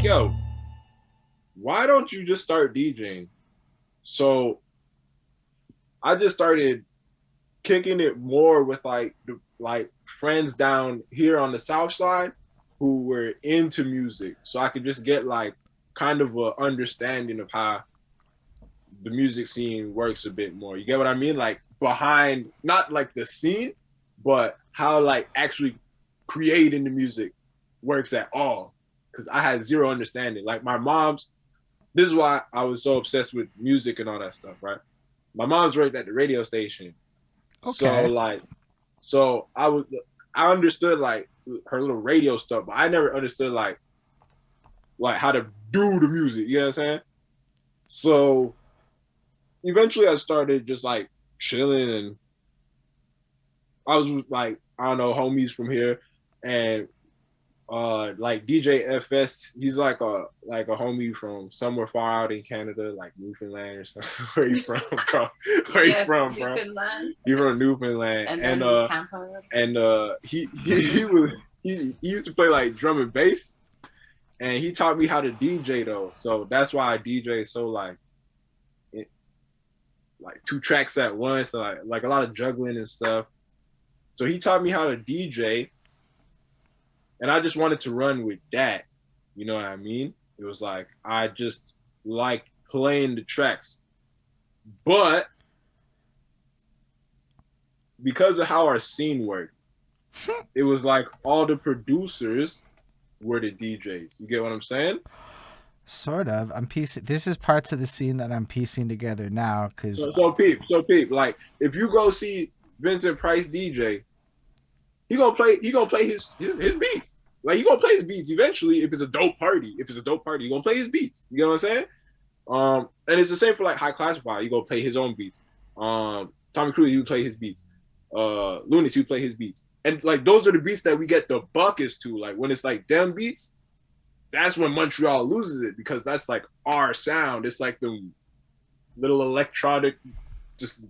Yo, why don't you just start DJing? So I just started kicking it more with like friends down here on the south side who were into music. So I could just get like kind of a understanding of how the music scene works a bit more. You get what I mean? Like behind not like the scene, but how like actually creating the music works at all. Cause I had zero understanding. Like my mom's this is why I was so obsessed with music and all that stuff, right? My mom's worked at the radio station. So Okay. like so I understood like her little radio stuff, but I never understood like how to do the music, you know what I'm saying? So eventually I started just like chilling and I was with like, I don't know, homies from here and like DJ FS, he's like a homie from somewhere far out in Canada, like Newfoundland or something. Where you from, bro? Where you Yes, from, bro? Newfoundland. You from Newfoundland. And And then Tampa. he used to play like drum and bass and he taught me how to DJ though. So that's why I DJ so like two tracks at once, so like a lot of juggling and stuff. So he taught me how to DJ and I just wanted to run with that. You know what I mean? It was like I just like playing the tracks, but because of how our scene worked, it was like all the producers were the DJs. You get what I'm saying? Sort of. I'm piecing. This is parts of the scene that I'm piecing together now, because So peep. Like if you go see Vincent Price DJ, he gonna play his beats. Like he gonna play his beats eventually if it's a dope party. If it's a dope party, he gonna play his beats. You get what I'm saying? And it's the same for like High Classified. You go play his own beats. Tommy Cruise, you play his beats. Lunis, you play his beats. And like those are the beats that we get the buckets to. Like when it's like them beats, that's when Montreal loses it because that's like our sound. It's like the little electronic, just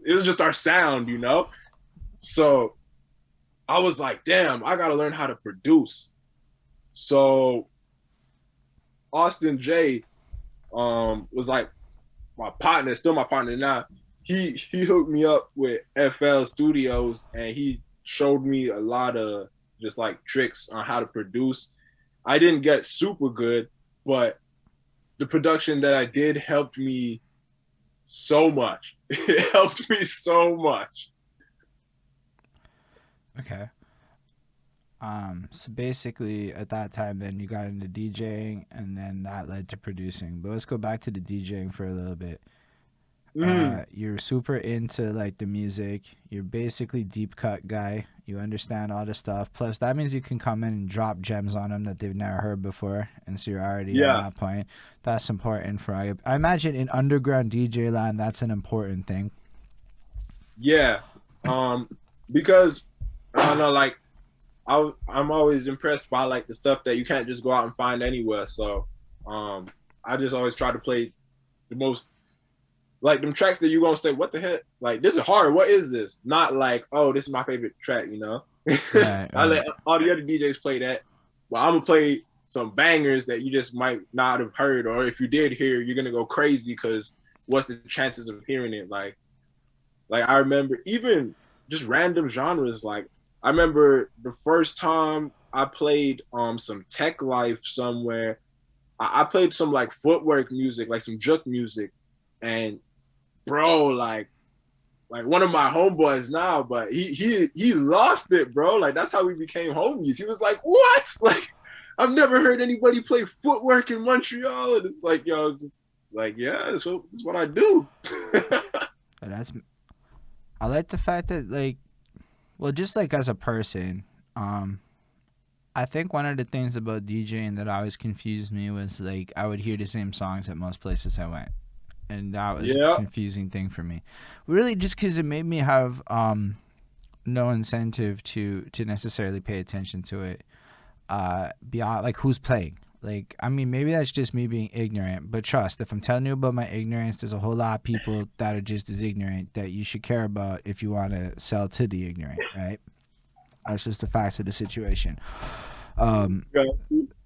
it was just our sound, you know. So I was like, damn, I gotta learn how to produce. So Austin J was like my partner, still my partner now. He hooked me up with FL Studios and he showed me a lot of just like tricks on how to produce. I didn't get super good, but the production that I did helped me so much. It helped me so much. okay. So basically, at that time, then you got into DJing, and then that led to producing. But let's go back to the DJing for a little bit. Mm, You're super into like the music. You're basically deep cut guy. You understand all the stuff. Plus, that means you can come in and drop gems on them that they've never heard before, and so you're already on yeah, that point. That's important for. I imagine in underground DJ land, that's an important thing. yeah. Because I don't know, like I'm always impressed by like the stuff that you can't just go out and find anywhere. So um, I just always try to play the most like them tracks that you gonna say, what the heck? Like this is hard. What is this? Not like, oh, this is my favorite track. You know, Right, I right. let all the other DJs play that. Well, I'm gonna play some bangers that you just might not have heard, or if you did hear, you're gonna go crazy because what's the chances of hearing it? Like I remember even just random genres. Like I remember the first time I played some tech life somewhere. I played some like footwork music, like some juke music, and bro, like one of my homeboys now, but he lost it, bro. Like that's how we became homies. He was like, "What? Like I've never heard anybody play footwork in Montreal." And it's like, yo, just like, yeah, that's what I do. But that's. I like the fact that like, well, just like as a person, um, I think one of the things about DJing that always confused me was like I would hear the same songs at most places I went, and that was a Yeah, confusing thing for me. Really, just because it made me have no incentive to necessarily pay attention to it. Beyond like who's playing. Like I mean, maybe that's just me being ignorant, but trust, if I'm telling you about my ignorance, there's a whole lot of people that are just as ignorant that you should care about if you want to sell to the ignorant, right? That's just the facts of the situation. Um, Yeah.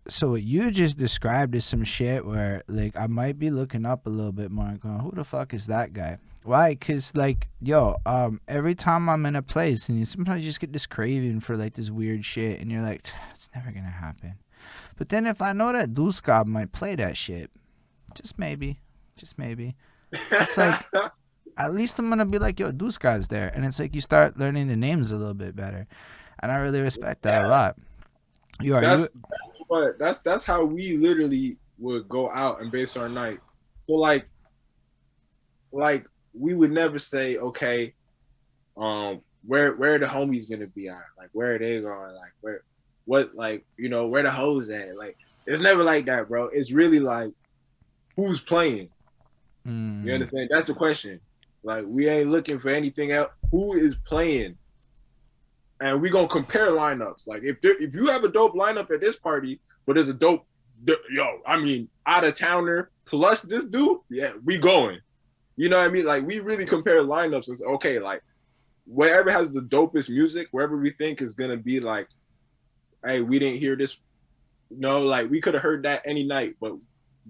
so what you just described is some shit where like I might be looking up a little bit more and going, who the fuck is that guy? Why? Cause like yo, every time I'm in a place and you sometimes just get this craving for like this weird shit, and you're like, it's never gonna happen. But then if I know that Deusgod might play that shit, just maybe, it's like at least I'm gonna be like, yo, Deusgod's there, and it's like you start learning the names a little bit better, and I really respect that a lot. You are you? That's how we literally would go out and base our night. So like we would never say, okay, where the homies gonna be at? Like where are they going? Like what like where the hoes at? Like it's never like that, bro. It's really like who's playing. You Mm, understand? That's the question. Like we ain't looking for anything else. Who is playing? And we gonna compare lineups. Like if you have a dope lineup at this party, but there's a dope out of towner plus this dude, yeah, we going. You know what I mean? Like we really compare lineups and say, okay, like wherever has the dopest music, wherever we think is gonna be like, hey, we didn't hear this. No, like we could have heard that any night, but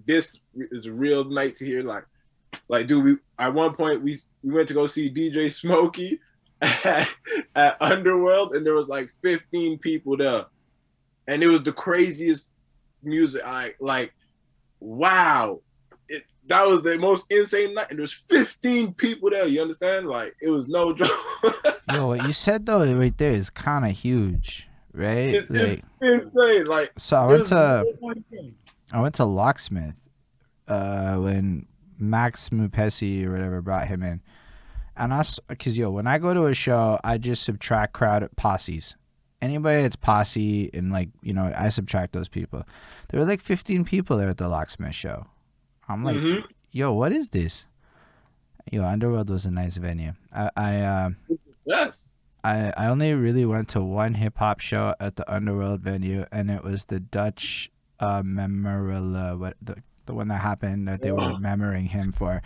this is a real night to hear. Like, dude, we at one point we went to go see DJ Smokey at Underworld, and there was like 15 people there, and it was the craziest music. I like, wow, that was the most insane night, and there was 15 people there. You understand? Like, it was no joke. yo, what you said though right there is kind of huge, right? It's Like, insane. Like, so I went there's to no Locksmith, when Max Mupesi or whatever brought him in. And because yo, when I go to a show, I just subtract crowd posses. Anybody that's posse and like I subtract those people. There were like 15 people there at the Locksmith show. I'm like, yo, what is this? Yo, Underworld was a nice venue. yes. I only really went to one hip hop show at the Underworld venue, and it was the Dutch memorial, the one that happened that they were memorizing him for.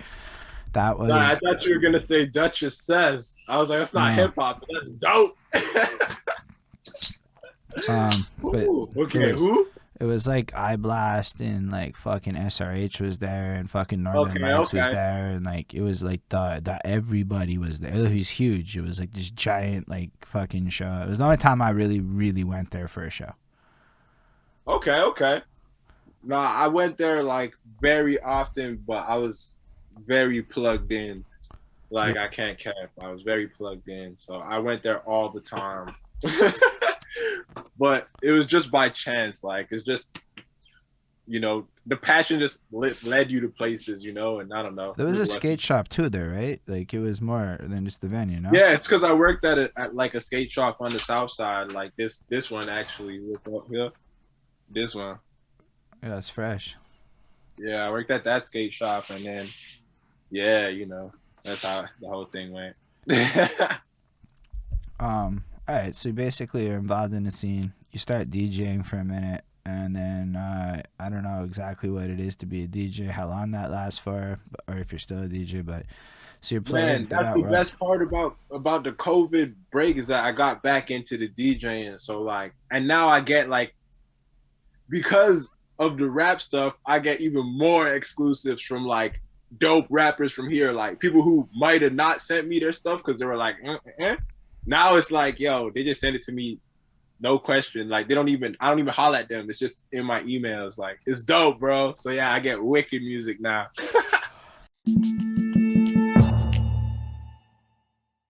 That was. Nah, I thought you were gonna say Duchess says. I was like, that's not hip hop, but that's dope. But Ooh, okay, who? it was like Eye Blast and like fucking SRH was there and fucking Northern Lights was there, and like it was like the everybody was there. It was huge. It was like this giant like fucking show. It was the only time I really went there for a show. Okay. Nah, I went there like very often, but I was very plugged in. Like I can't cap. I was very plugged in, so I went there all the time. But it was just by chance. Like it's just the passion just led you to places, and I don't know. There was a skate shop too there, right? Like it was more than just the venue, no? Yeah, it's because I worked at like a skate shop on the south side, like this one actually. Yeah, this one. Yeah, it's fresh. Yeah, I worked at that skate shop, and then yeah, that's how the whole thing went. All right, so basically you're involved in the scene. You start DJing for a minute, and then I don't know exactly what it is to be a DJ, how long that lasts for, or if you're still a DJ. But so you're playing. Man, that's the best part about the COVID break is that I got back into the DJing. So like, and now I get like, because of the rap stuff, I get even more exclusives from like dope rappers from here, like people who might have not sent me their stuff because they were like, Now it's like, yo, they just send it to me, no question. Like I don't even holler at them. It's just in my emails. Like it's dope, bro. So yeah, I get wicked music now.